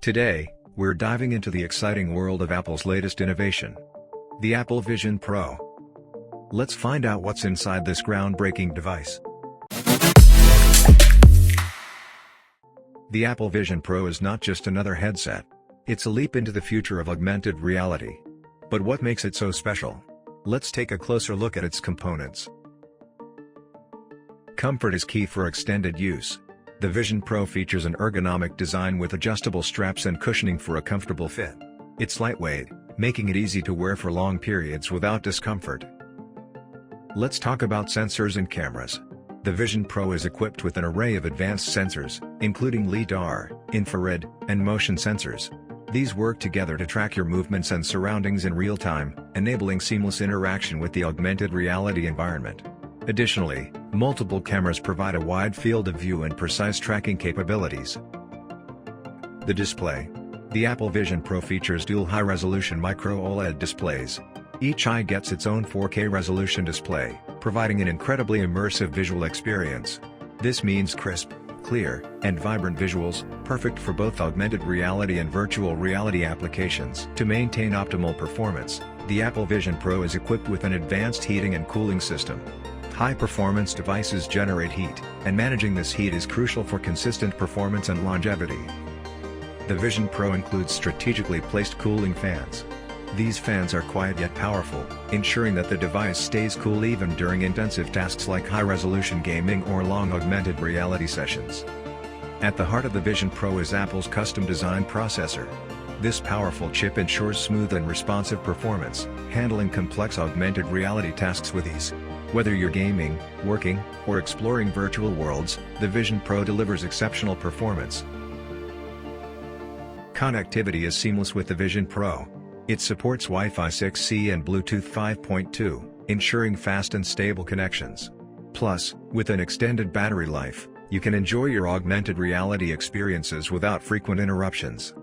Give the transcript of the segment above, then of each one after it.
Today, we're diving into the exciting world of Apple's latest innovation, the Apple Vision Pro. Let's find out what's inside this groundbreaking device. The Apple Vision Pro is not just another headset. It's a leap into the future of augmented reality. But what makes it so special? Let's take a closer look at its components. Comfort is key for extended use. The Vision Pro features an ergonomic design with adjustable straps and cushioning for a comfortable fit. It's lightweight, making it easy to wear for long periods without discomfort. Let's talk about sensors and cameras. The Vision Pro is equipped with an array of advanced sensors, including LiDAR, infrared, and motion sensors. These work together to track your movements and surroundings in real time, enabling seamless interaction with the augmented reality environment. Additionally, multiple cameras provide a wide field of view and precise tracking capabilities. The display. The Apple Vision Pro features dual high-resolution micro-OLED displays. Each eye gets its own 4K resolution display, providing an incredibly immersive visual experience. This means crisp, clear, and vibrant visuals, perfect for both augmented reality and virtual reality applications. To maintain optimal performance, the Apple Vision Pro is equipped with an advanced heating and cooling system. High-performance devices generate heat, and managing this heat is crucial for consistent performance and longevity. The Vision Pro includes strategically placed cooling fans. These fans are quiet yet powerful, ensuring that the device stays cool even during intensive tasks like high-resolution gaming or long augmented reality sessions. At the heart of the Vision Pro is Apple's custom-designed processor. This powerful chip ensures smooth and responsive performance, handling complex augmented reality tasks with ease. Whether you're gaming, working, or exploring virtual worlds, the Vision Pro delivers exceptional performance. Connectivity is seamless with the Vision Pro. It supports Wi-Fi 6E and Bluetooth 5.2, ensuring fast and stable connections. Plus, with an extended battery life, you can enjoy your augmented reality experiences without frequent interruptions.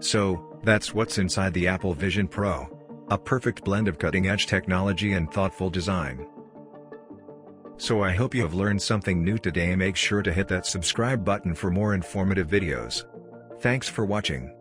So, that's what's inside the Apple Vision Pro. A perfect blend of cutting-edge technology and thoughtful design. So I hope you have learned something new today and make sure to hit that subscribe button for more informative videos. Thanks for watching.